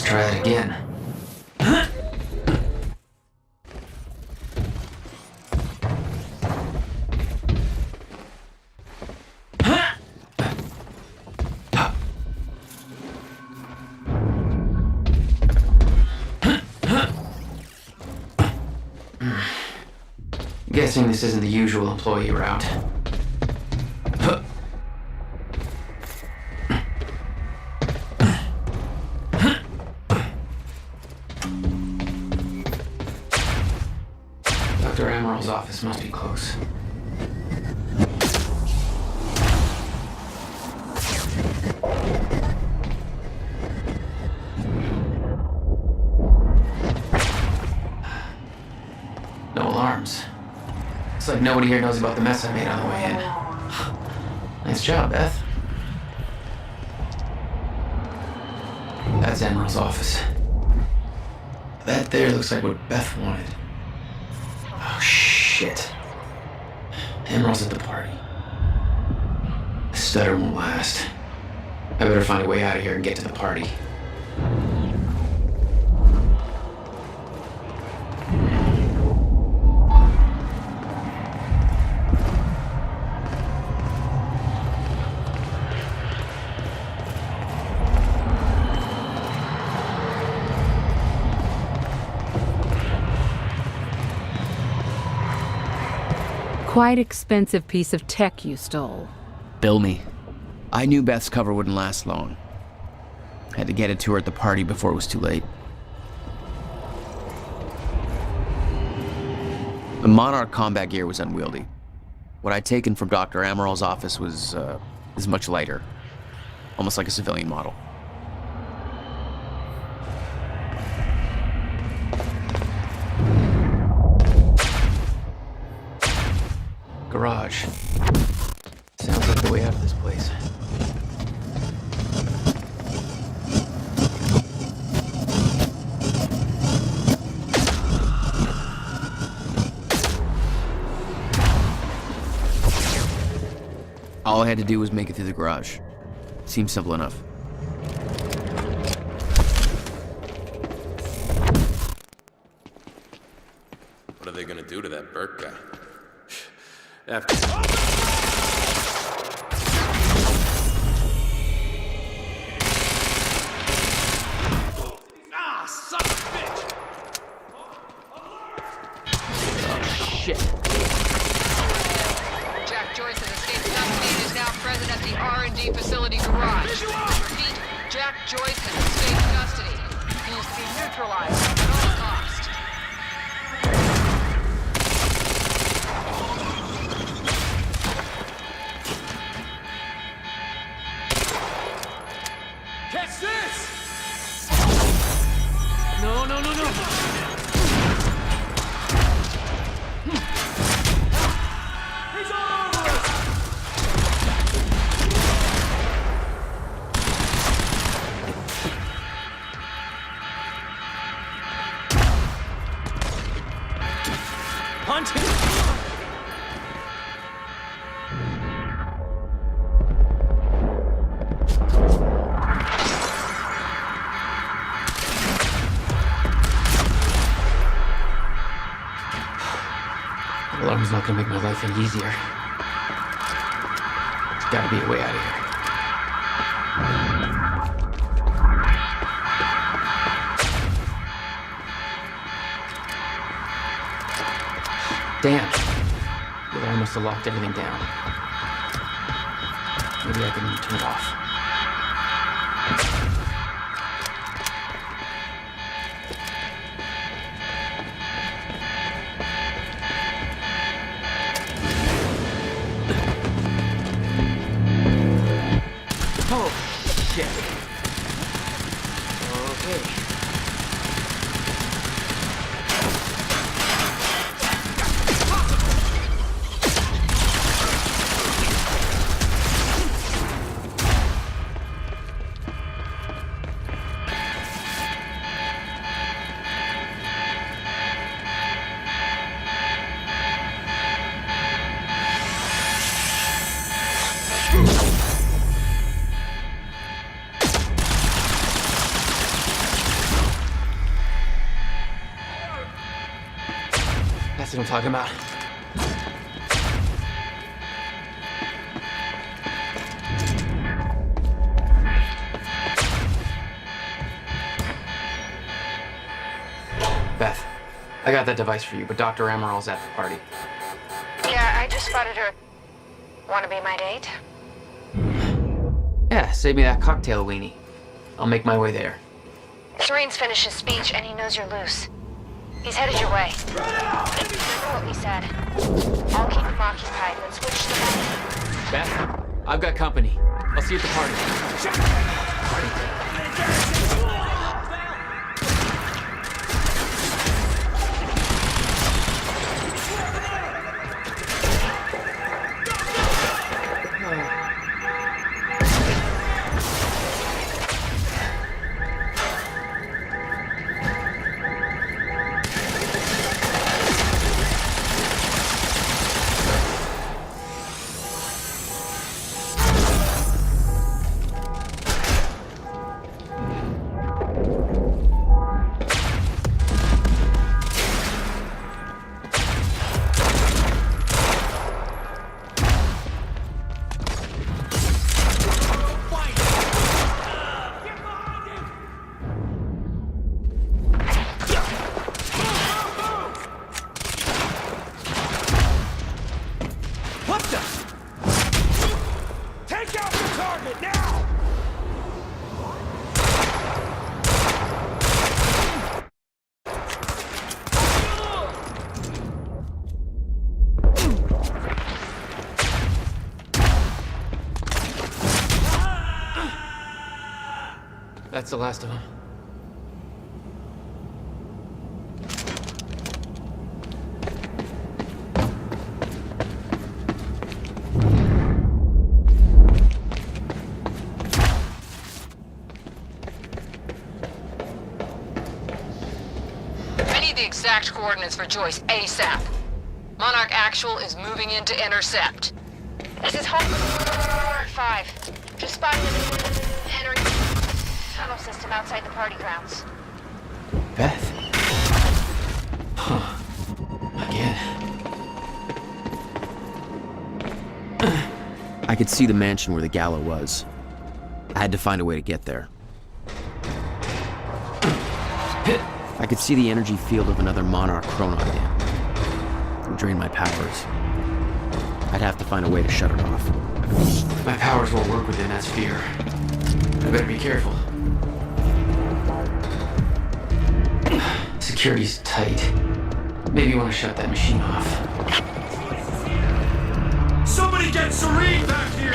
try that again. Guessing this isn't the usual employee route. Dr. Amaril's office must be close. No alarms. Looks like nobody here knows about the mess I made on the way in. Nice job, Beth. That's Emerald's office. That there looks like what Beth wanted. Oh, shit. Emerald's at the party. The stutter won't last. I better find a way out of here and get to the party. Quite expensive piece of tech you stole. Bill me. I knew Beth's cover wouldn't last long. Had to get it to her at the party before it was too late. The Monarch combat gear was unwieldy. What I'd taken from Dr. Amaril's office was much lighter. Almost like a civilian model. Garage. Sounds like the way out of this place. All I had to do was make it through the garage. Seemed simple enough. What are they gonna do to that Burke guy? After... Ah, son of a bitch! Oh, shit. Jack Joyce has escaped custody and is now present at the R&D facility garage. Repeat, Jack Joyce has escaped custody. He is to be neutralized at all costs. Catch this! No, no, no, no! He's all over us! Hunt him! Alarm's not gonna make my life any easier. There's gotta be a way out of here. Damn. The alarm must have locked everything down. Maybe I can turn it off. Oh, shit. Okay. what I'm talking about. Beth, I got that device for you, but Dr. Amaril's at the party. Yeah, I just spotted her. Wanna be my date? Yeah, save me that cocktail weenie. I'll make my way there. Serene's finished his speech and he knows you're loose. He's headed your way. Remember what we said. I'll keep him occupied, then switch to the back. Beth, I've got company. I'll see you at the party. What the? Take out the target now! That's the last of them. I need the exact coordinates for Joyce ASAP. Monarch Actual is moving in to intercept. This is Home 5. Just spotted him entering the tunnel system outside the party grounds. Beth? Huh. Again. I could see the mansion where the gala was. I had to find a way to get there. I could see the energy field of another Monarch Chronon dam. It would drain my powers. I'd have to find a way to shut it off. My powers won't work within that sphere. I better be careful. Security's tight. Maybe you want to shut that machine off. Somebody get Serene back here!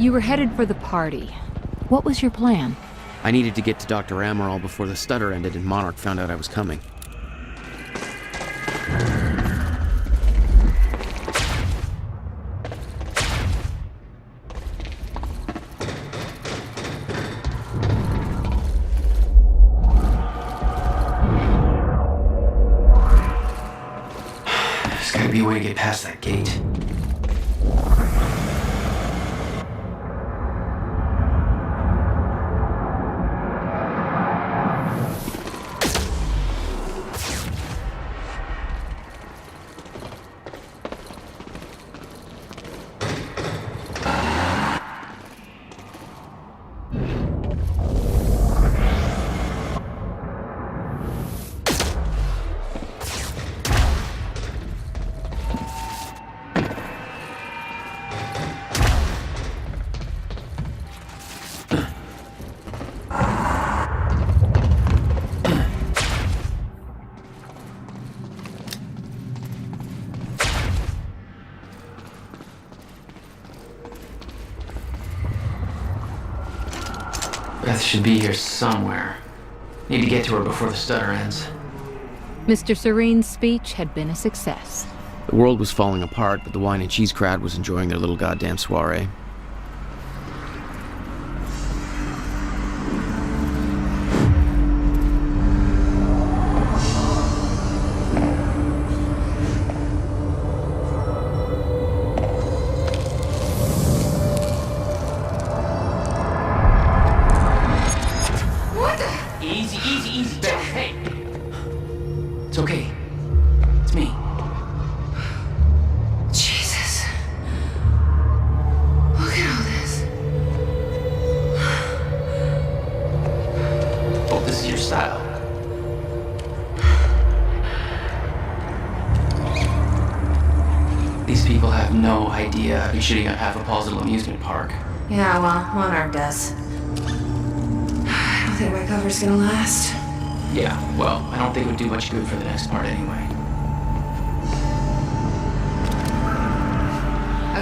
You were headed for the party. What was your plan? I needed to get to Dr. Amaral before the stutter ended and Monarch found out I was coming. There's gotta be a way to get past that gate. Beth should be here somewhere. Need to get to her before the stutter ends. Mr. Serene's speech had been a success. The world was falling apart, but the wine and cheese crowd was enjoying their little goddamn soiree. Easy, Beth. Hey! It's okay. It's me. Jesus. Look at all this. Oh, this is your style. These people have no idea I've been shooting up half of Paul's little amusement park. Yeah, well, Monarch does. I don't think my cover's gonna last. Yeah, well, I don't think it would do much good for the next part anyway.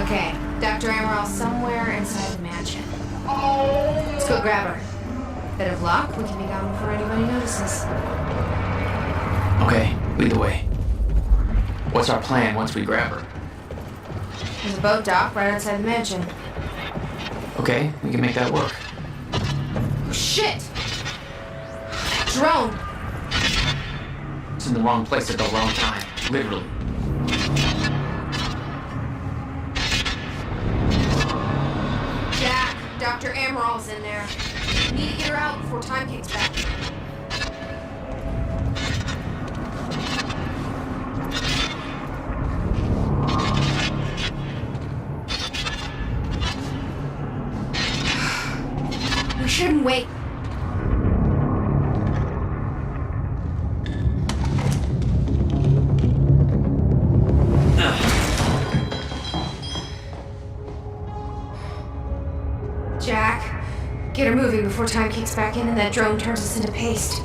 Okay, Dr. Amaral somewhere inside the mansion. Let's go grab her. Bit of luck, we can be gone before anybody notices. Okay, lead the way. What's our plan once we grab her? There's a boat dock right outside the mansion. Okay, we can make that work. Oh, shit! Drone! It's in the wrong place at the wrong time. Literally. Jack, Dr. Amaral's in there. We need to get her out before time kicks back. We shouldn't wait. Jack, get her moving before time kicks back in and that drone turns us into paste.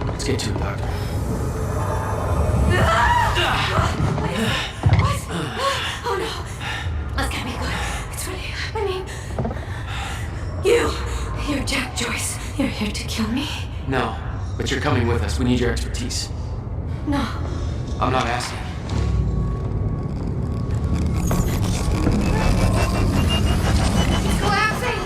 Let's get to it, Doctor. What? Oh no. That's gotta be good. It's really, I mean, you're Jack Joyce. You're here to kill me? No, but you're coming with us. We need your expertise. No. I'm not asking. It's collapsing!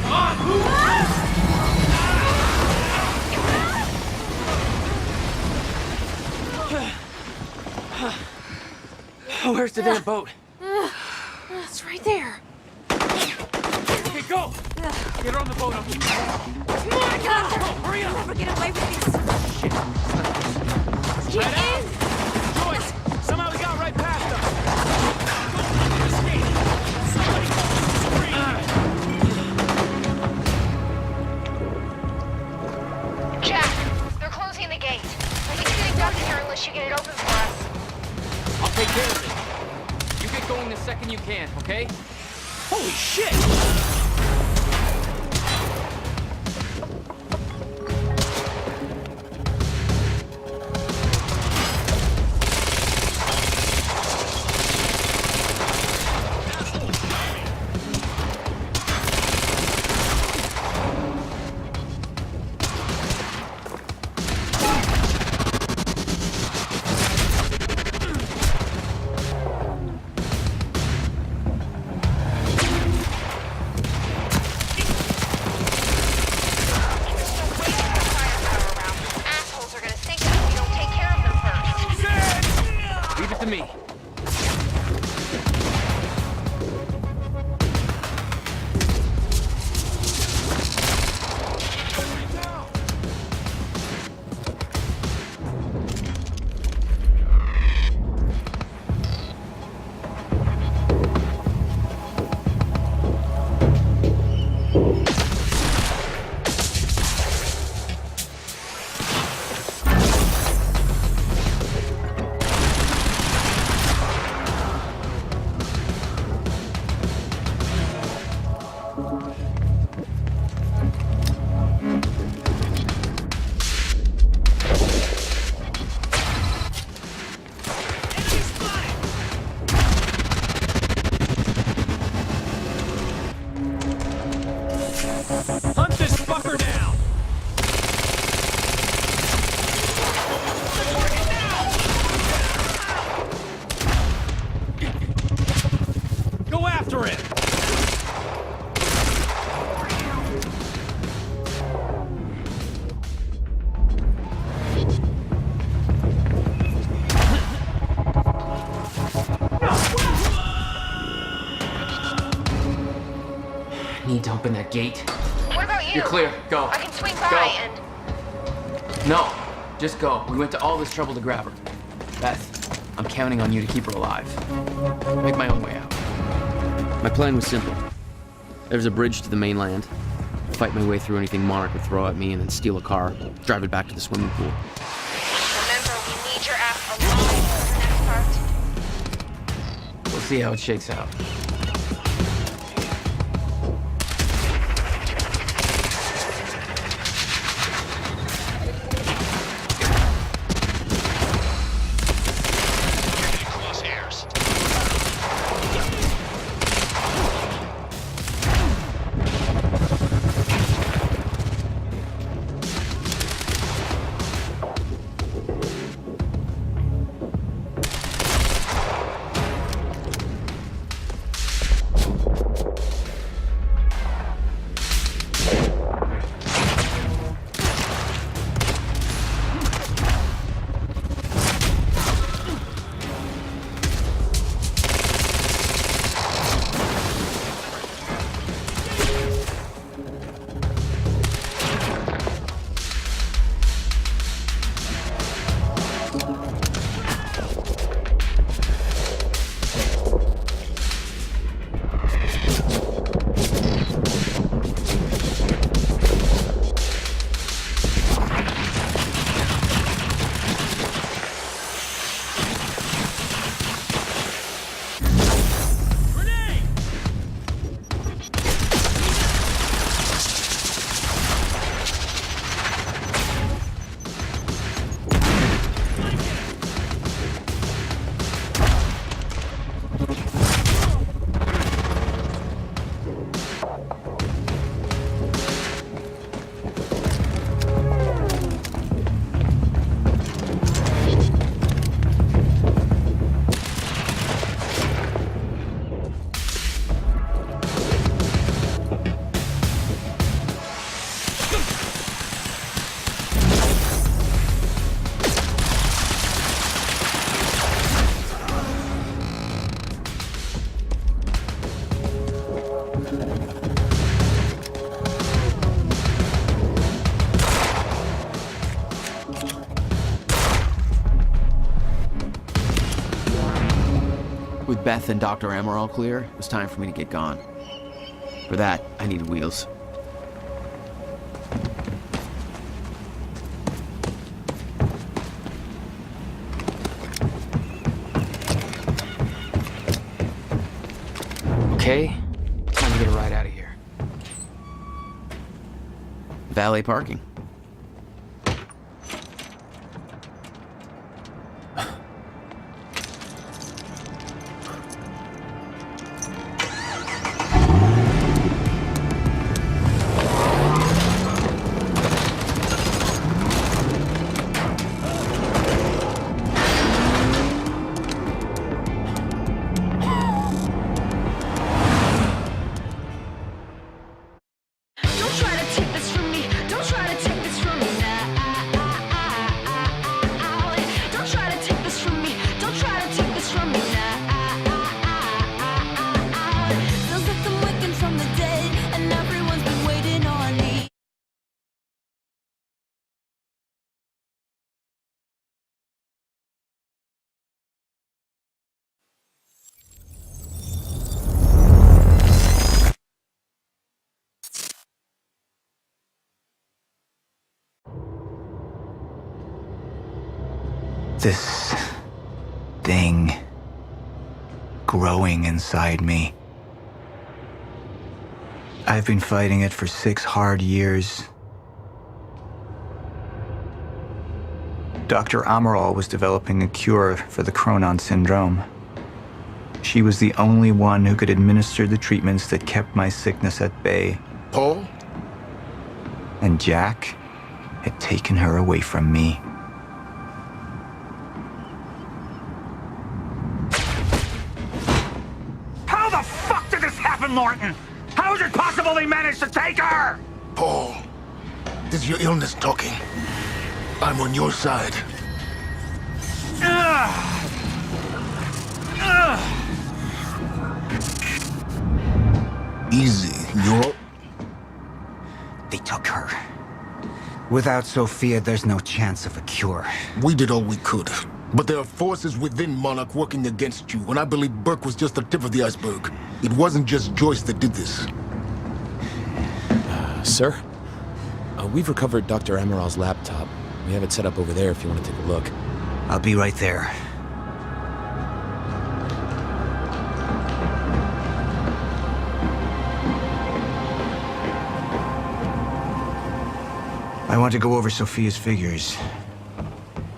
Where's the damn boat? It's right there. Okay, go! Get her on the boat. I'll keep Come on, Doctor! hurry up! I'll never get away with this. Get in! Joyce! Somehow we got right past them! Escape! Somebody Jack, they're closing the gate. We can't get down here unless you get it open for us. I'll take care of it. You get going the second you can, okay? Holy shit! open that gate? What about you? You're clear. Go. I can swing by Go. and... No, just go. We went to all this trouble to grab her. Beth, I'm counting on you to keep her alive. Make my own way out. My plan was simple. There's a bridge to the mainland. Fight my way through anything Monarch would throw at me and then steal a car, drive it back to the swimming pool. Remember, we need your ass alive for the next part. We'll see how it shakes out. With Beth and Dr. Amaral clear, it was time for me to get gone. For that, I needed wheels. Okay, time to get a ride out of here. Valet parking. Don't try to take this from me. Don't try to take this from me now. Don't try to take this from me. Don't try to take this from me now. Feels like I'm waking from the dead, and everyone's been waiting on me. This thing growing inside me. I've been fighting it for 6 hard years. Dr. Amaral was developing a cure for the Cronon syndrome. She was the only one who could administer the treatments that kept my sickness at bay. Paul? And Jack had taken her away from me. How the fuck did this happen, Norton? How is it possible they managed to take her? Paul, is your illness talking? I'm on your side. Easy, you're... They took her. Without Sophia, there's no chance of a cure. We did all we could. But there are forces within Monarch working against you, and I believe Burke was just the tip of the iceberg. It wasn't just Joyce that did this. Sir? We've recovered Dr. Amaral's laptop. We have it set up over there if you want to take a look. I'll be right there. I want to go over Sophia's figures.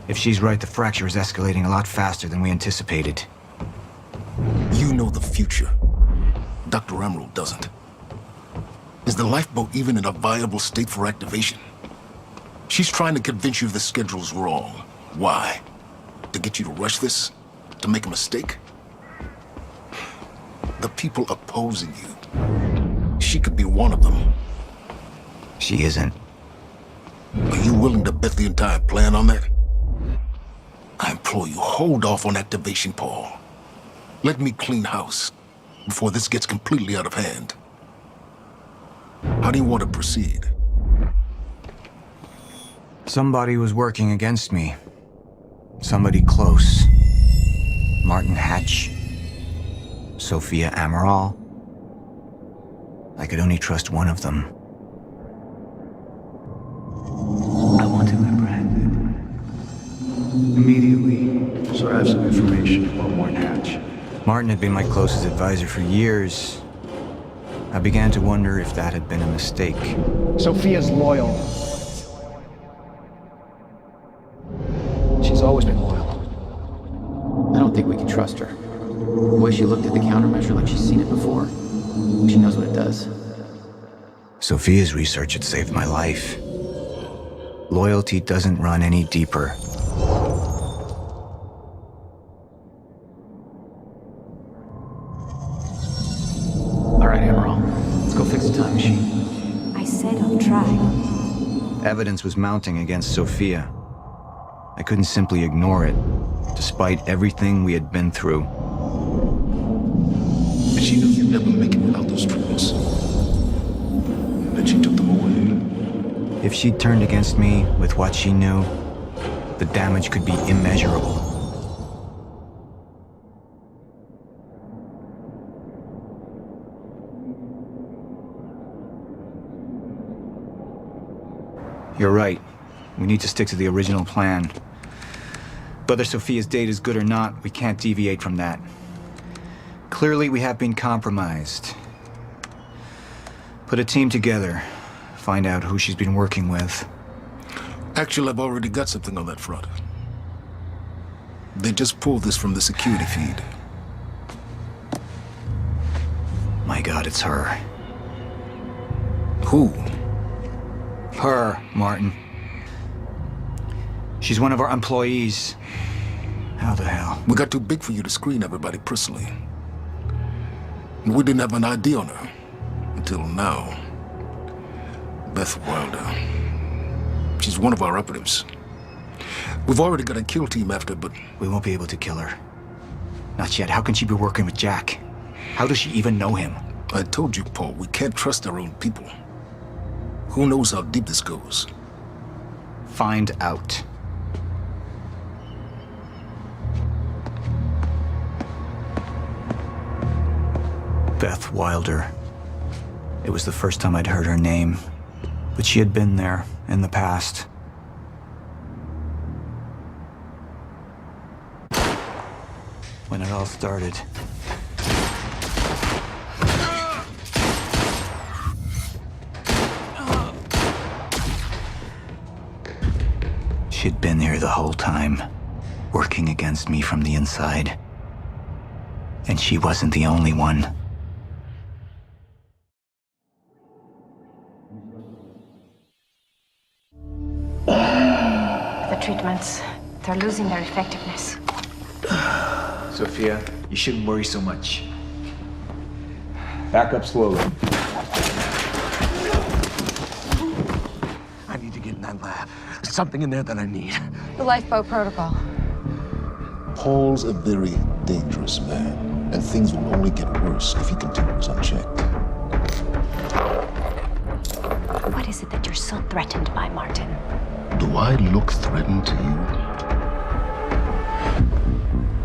If she's right, the fracture is escalating a lot faster than we anticipated. You know the future. Dr. Amaral doesn't. Is the lifeboat even in a viable state for activation? She's trying to convince you the schedule's wrong. Why? To get you to rush this? To make a mistake? The people opposing you. She could be one of them. She isn't. Are you willing to bet the entire plan on that? I implore you, hold off on activation, Paul. Let me clean house before this gets completely out of hand. How do you want to proceed? Somebody was working against me. Somebody close. Martin Hatch. Sophia Amaral. I could only trust one of them. I want him apprehended. Immediately. So I have some information about Martin Hatch. Martin had been my closest advisor for years. I began to wonder if that had been a mistake. Sophia's loyal. She's always been loyal. I don't think we can trust her. The way she looked at the countermeasure like she's seen it before. She knows what it does. Sophia's research had saved my life. Loyalty doesn't run any deeper. All right, Amaral. Let's go fix the time machine. I said I'll try. Evidence was mounting against Sophia. I couldn't simply ignore it, despite everything we had been through. And she knew you'd never make it without those treatments. And she took them away. If she'd turned against me with what she knew, the damage could be immeasurable. You're right. We need to stick to the original plan. Whether Sophia's date is good or not, we can't deviate from that. Clearly, we have been compromised. Put a team together. Find out who she's been working with. Actually, I've already got something on that front. They just pulled this from the security feed. My God, it's her. Who? Her, Martin. She's one of our employees. How the hell? We got too big for you to screen everybody personally. And we didn't have an ID on her. Until now. Beth Wilder. She's one of our operatives. We've already got a kill team after, but... We won't be able to kill her. Not yet. How can she be working with Jack? How does she even know him? I told you, Paul, we can't trust our own people. Who knows how deep this goes? Find out. Beth Wilder. It was the first time I'd heard her name, but she had been there in the past. When it all started. She'd been here the whole time, working against me from the inside. And she wasn't the only one. The treatments, they're losing their effectiveness. Sophia, you shouldn't worry so much. Back up slowly. I need to get in that lab. There's something in there that I need. The lifeboat protocol. Paul's a very dangerous man, and things will only get worse if he continues unchecked. What is is it that you're so threatened by Martin? Do I look threatened to you?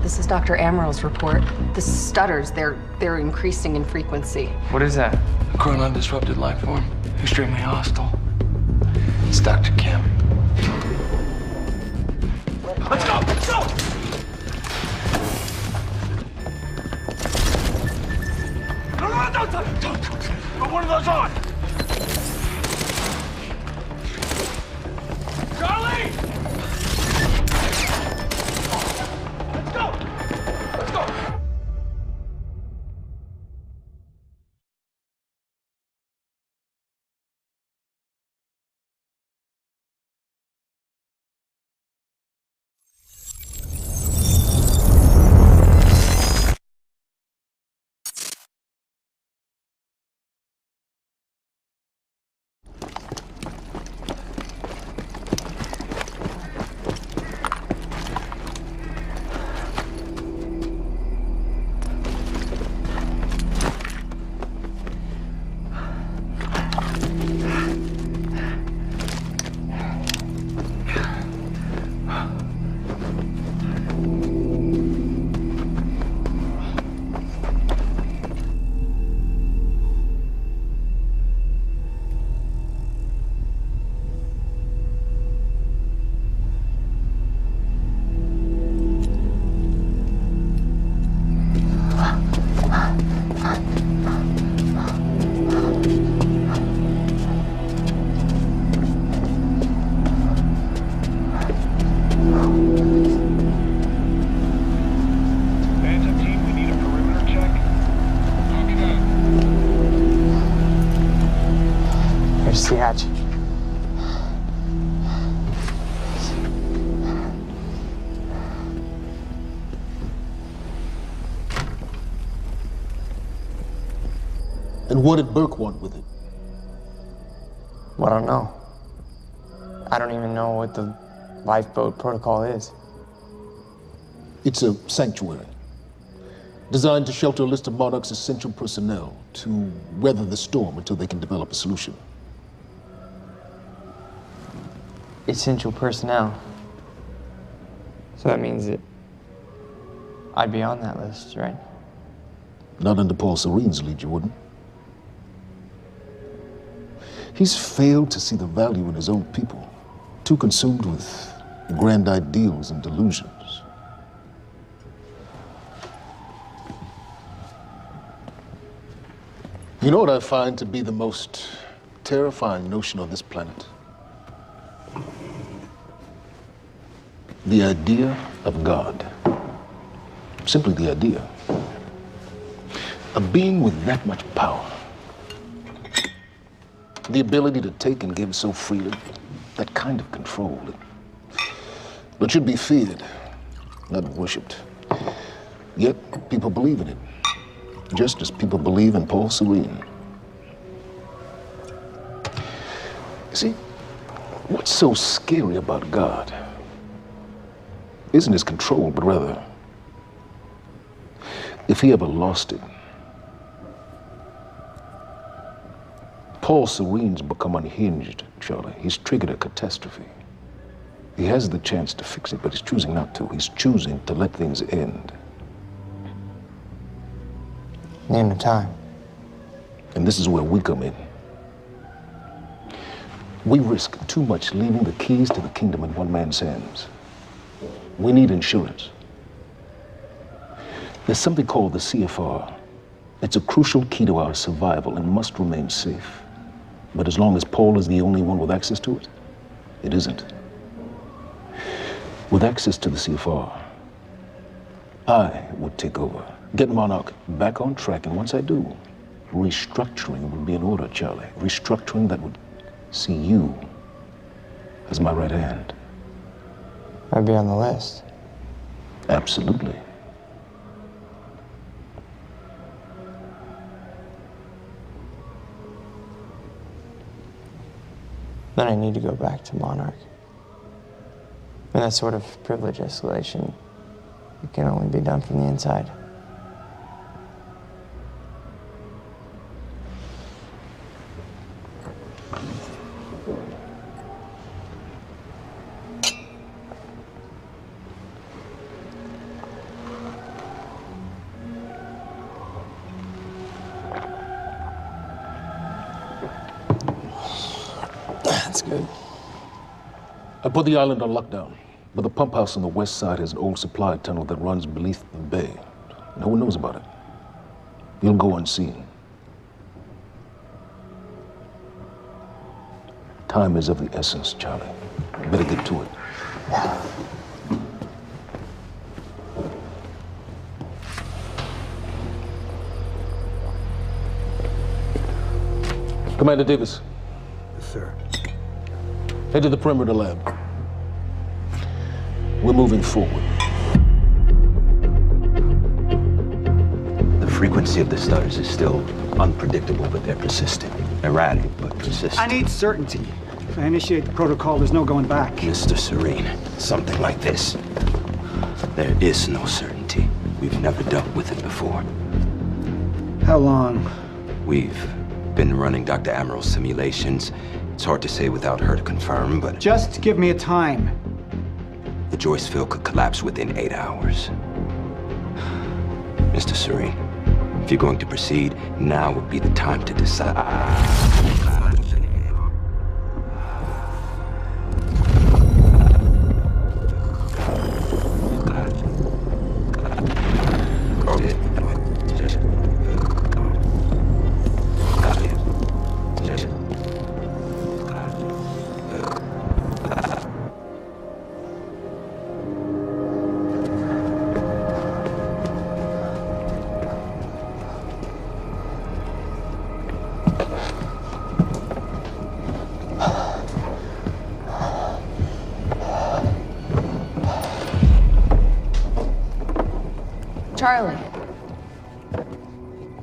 This is Dr. Amaril's report. The stutters, they're increasing in frequency. What is that? A chronon disrupted life form. Extremely hostile. It's Dr. Kim. Let's go! Let's go! No, don't. Put one of those on! Charlie! Let's go! Let's go! Here's the hatch. And what did Burke want with it? Well, I don't know. I don't even know what the lifeboat protocol is. It's a sanctuary, designed to shelter a list of Monarch's essential personnel to weather the storm until they can develop a solution. Essential personnel. So that means that I'd be on that list, right? Not under Paul Serene's lead, you wouldn't. He's failed to see the value in his own people, too consumed with grand ideals and delusions. You know what I find to be the most terrifying notion on this planet? The idea of God. Simply the idea. A being with that much power. The ability to take and give so freely. That kind of control. It should be feared, not worshipped. Yet people believe in it. Just as people believe in Paul Serene. See, what's so scary about God isn't his control, but rather, if he ever lost it. Paul Serene's become unhinged, Charlie. He's triggered a catastrophe. He has the chance to fix it, but he's choosing not to. He's choosing to let things end. Name the time. And this is where we come in. We risk too much leaving the keys to the kingdom in one man's hands. We need insurance. There's something called the CFR. It's a crucial key to our survival and must remain safe. But as long as Paul is the only one with access to it, it isn't. With access to the CFR, I would take over, get Monarch back on track, and once I do, restructuring would be in order, Charlie. Restructuring that would see you as my right hand. I'd be on the list. Absolutely. Then I need to go back to Monarch. And that sort of privilege escalation, it can only be done from the inside. Good. I put the island on lockdown, but the pump house on the west side has an old supply tunnel that runs beneath the bay. No one knows about it. You'll go unseen. Time is of the essence, Charlie. You better get to it. Commander Davis. Yes, sir. Head to the perimeter lab. We're moving forward. The frequency of the stutters is still unpredictable, but they're persistent. Erratic, but persistent. I need certainty. If I initiate the protocol, there's no going back. Mr. Serene, something like this. There is no certainty. We've never dealt with it before. How long? We've been running Dr. Amaral's simulations. It's hard to say without her to confirm, but... Just give me a time. The Joyce field could collapse within 8 hours. Mr. Serene, if you're going to proceed, now would be the time to decide. Charlie.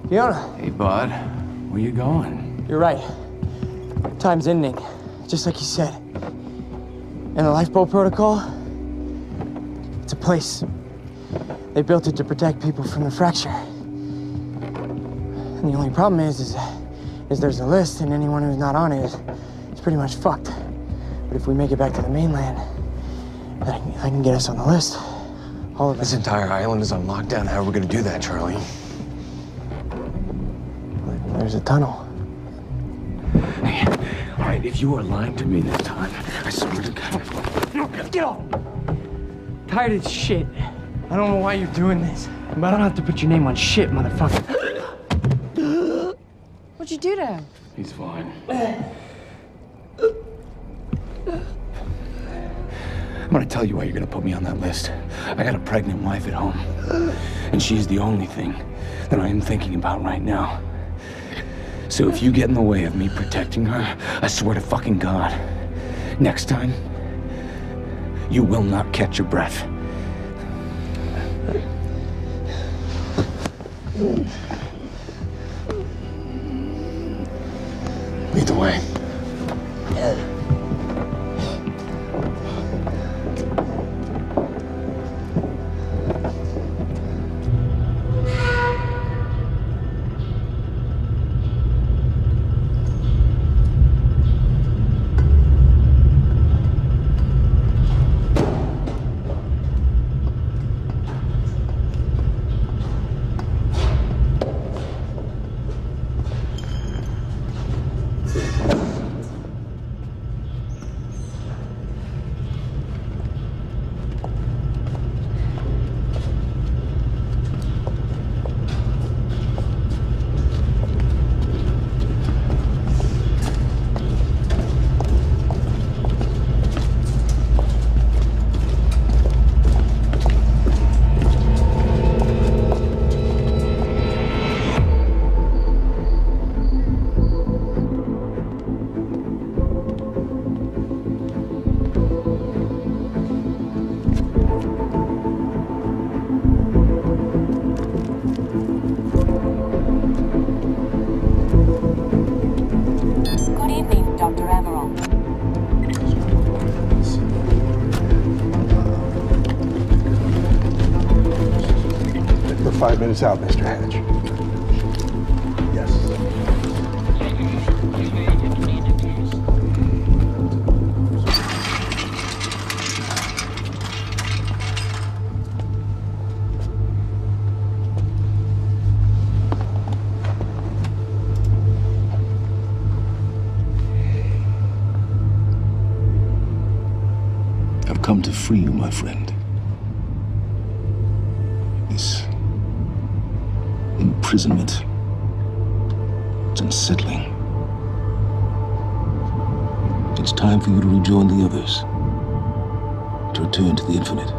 Fiona. Hey, bud. Where you going? You're right. Time's ending, just like you said. And the lifeboat protocol? It's a place. They built it to protect people from the fracture. And the only problem is there's a list, and anyone who's not on it is pretty much fucked. But if we make it back to the mainland, I can get us on the list. All of This entire island is on lockdown. How are we gonna do that, Charlie? There's a tunnel. Hey, all right, if you are lying to me this time, I swear to God. Get off! Tired of this shit. I don't know why you're doing this, but I don't have to put your name on shit, motherfucker. What'd you do to him? He's fine. I'm gonna tell you why you're gonna put me on that list. I got a pregnant wife at home, and she's the only thing that I am thinking about right now. So if you get in the way of me protecting her, I swear to fucking God, next time, you will not catch your breath. Lead the way. We're 5 minutes out, Mr. Hatch. Yes. come to free you, my friend. This imprisonment, it's unsettling. It's time for you to rejoin the others, to return to the infinite.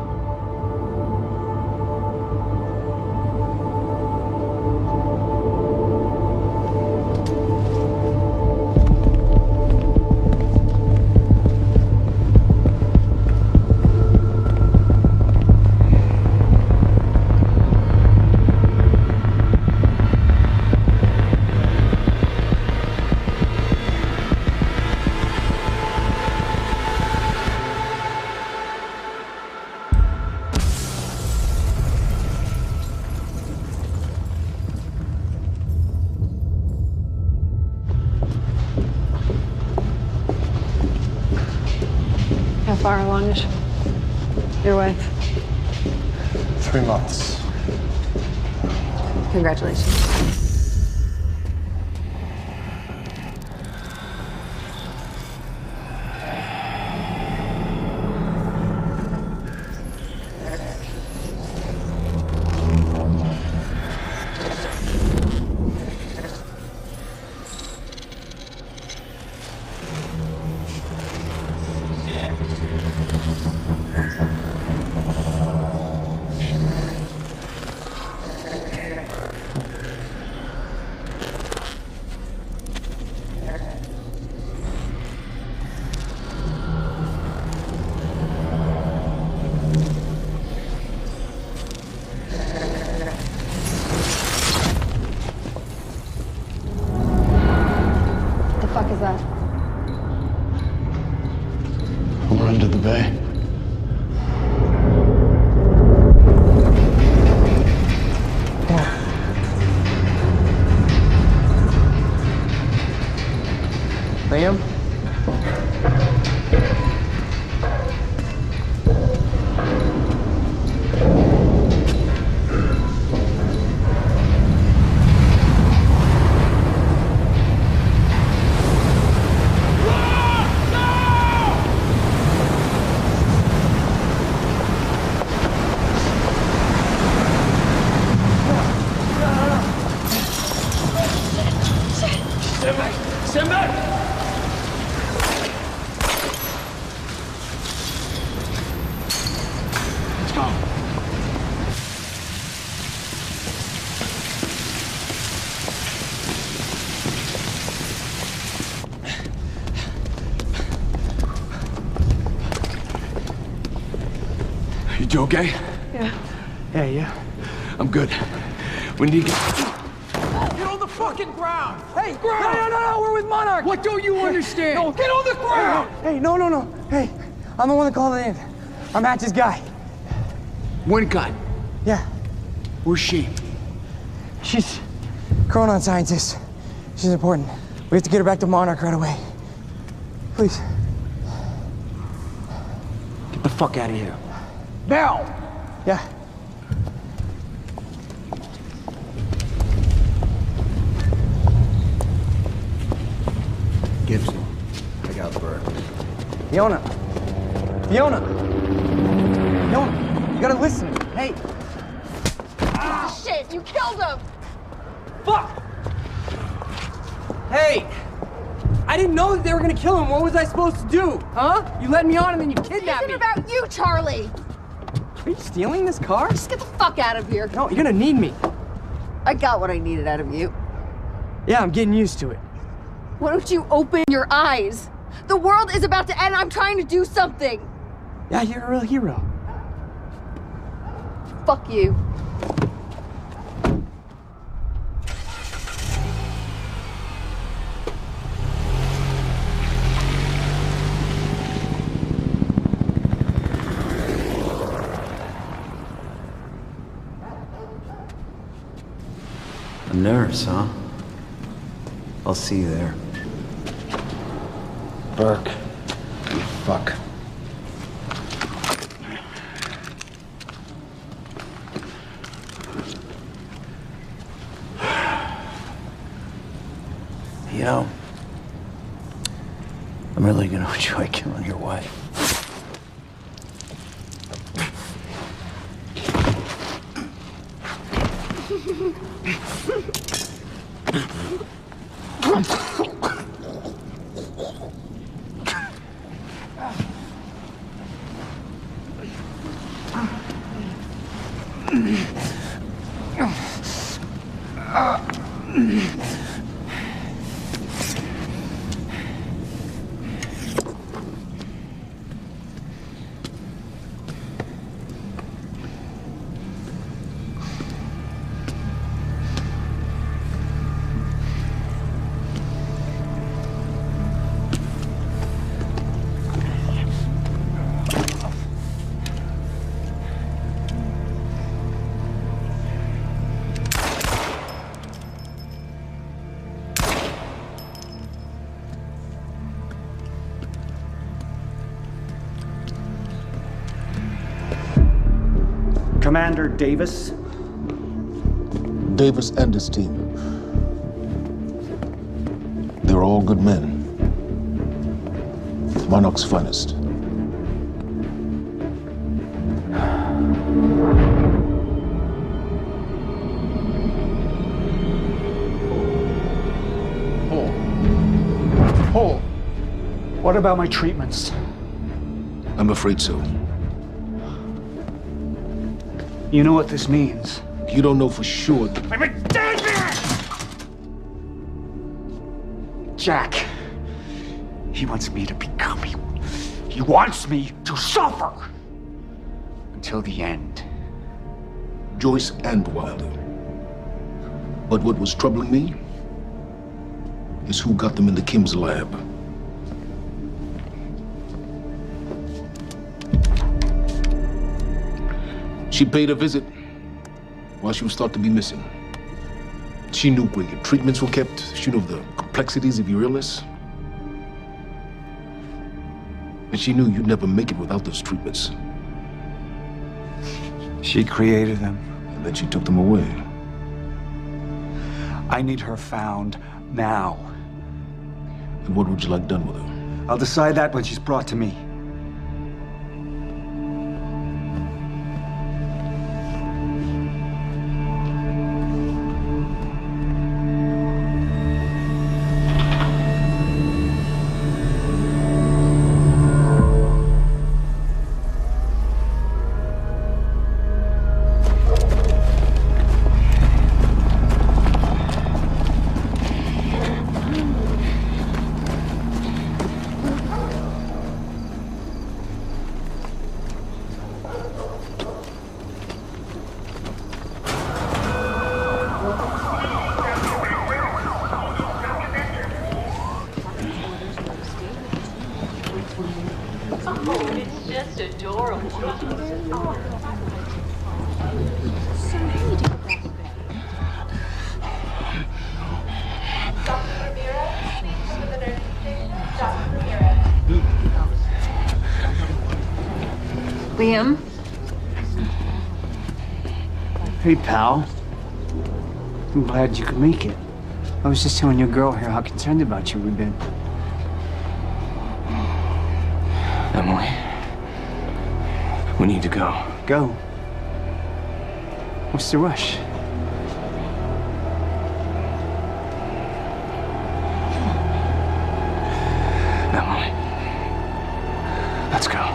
How far along is your wife? 3 months. Congratulations. What is that? We're under the bay. Liam? Stand back! Let's go. You two okay? Yeah, yeah. I'm good. We need to Get on the fucking ground! Hey, no, we're with Monarch! What don't you understand? No, Get on the ground! Hey, no. Hey, I'm the one that called it in. I'm Hatch's guy. One gun. Yeah, Where's she? she's Chronon scientist. She's important. We have to get her back to Monarch right away. Please. Get the fuck out of here. Now! Yeah. Gibson, take out Burke. Fiona, you gotta listen. Hey. Shit, you killed him! Fuck! Hey! I didn't know that they were gonna kill him. What was I supposed to do? Huh? You led me on and then you kidnapped This me. isn't about you, Charlie! Are you stealing this car? Just get the fuck out of here. No, you're gonna need me. I got what I needed out of you. Yeah, I'm getting used to it. Why don't you open your eyes? The world is about to end. I'm trying to do something. Yeah, you're a real hero. Fuck you. A nurse, huh? I'll see you there. Burke. You fuck. You know, I'm really gonna enjoy killing your wife. Commander Davis? Davis and his team. They're all good men. Monarch's finest. Paul, what about my treatments? I'm afraid so. You know what this means? You don't know for sure. I'm a dead man! Jack, he wants me to become you. He wants me to suffer until the end. Joyce and Wilder. But what was troubling me is who got them into Kim's lab. She paid a visit while she was thought to be missing. She knew where your treatments were kept. She knew the complexities of your illness. And she knew you'd never make it without those treatments. She created them. And then she took them away. I need her found now. And what would you like done with her? I'll decide that when she's brought to me. Liam? Hey, pal. I'm glad you could make it. I was just telling your girl here how concerned about you we've been. Emily, we need to go. Go? What's the rush? Emily, let's go.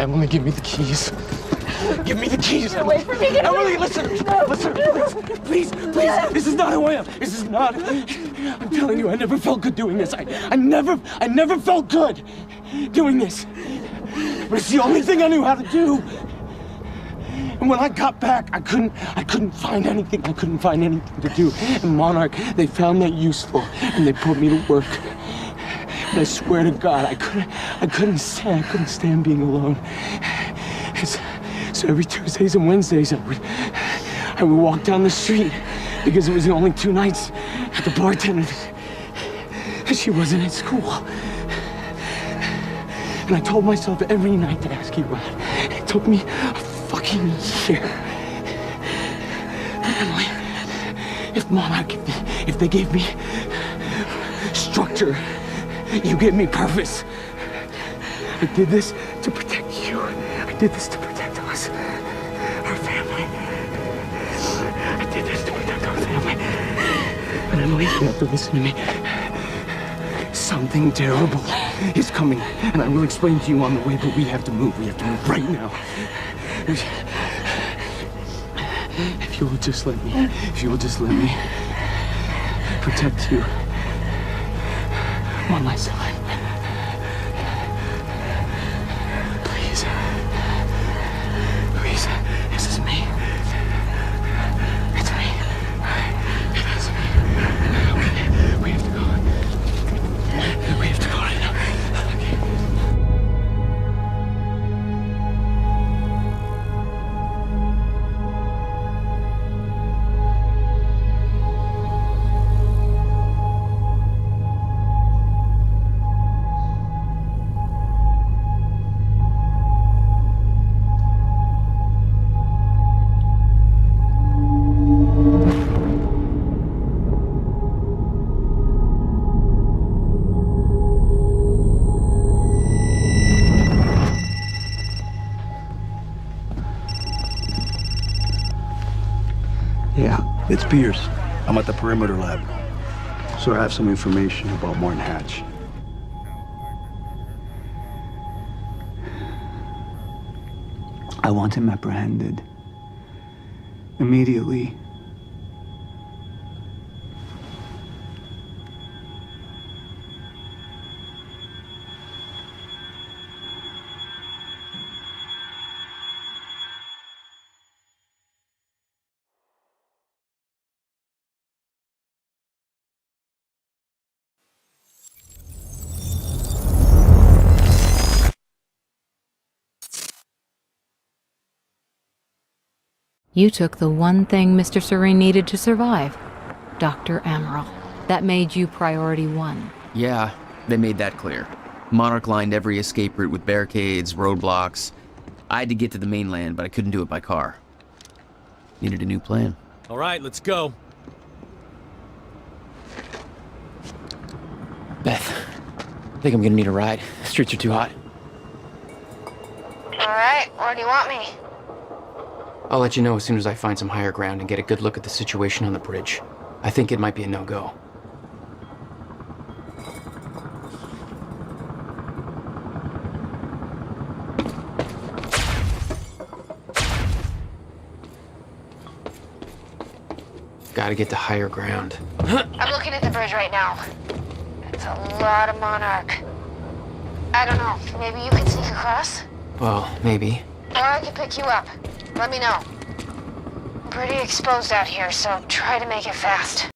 Emily, give me the keys. Give me the keys, Get away from me, get Emily, away. listen, No. listen, please, this is not who I am. This is not. I'm telling you, I never felt good doing this. I never felt good doing this. But it's the only thing I knew how to do. And when I got back, I couldn't find anything. I couldn't find anything to do. And Monarch, they found that useful, and they put me to work. And I swear to God, I couldn't stand being alone. So every Tuesdays and Wednesdays, I would walk down the street because it was the only 2 nights at the bartender. She wasn't at school. And I told myself every night to ask you out. It took me a fucking year. But Emily, if Monarch, if they gave me structure, you gave me purpose. I did this to protect you. I did this to protect us, our family. I did this to protect our family. But Emily, you have to listen to me. Something terrible is coming, and I will explain to you on the way, but we have to move. We have to move right now. If you will just let me protect you. I'm on my side. Please. Please. This is me. It's me. It is me. Okay. We have to go. We have to go right now. Yeah, it's Pierce. I'm at the perimeter lab. So I have some information about Martin Hatch. I want him apprehended. Immediately. You took the one thing Mr. Serene needed to survive, Dr. Amaral. That made you priority 1. Yeah, they made that clear. Monarch lined every escape route with barricades, roadblocks. I had to get to the mainland, but I couldn't do it by car. Needed a new plan. All right, let's go. Beth, I think I'm gonna need a ride. The streets are too hot. All right, where do you want me? I'll let you know as soon as I find some higher ground and get a good look at the situation on the bridge. I think it might be a no-go. Gotta get to higher ground. I'm looking at the bridge right now. It's a lot of Monarch. I don't know, maybe you can sneak across? Well, maybe. Or I can pick you up. Let me know. I'm pretty exposed out here, so try to make it fast.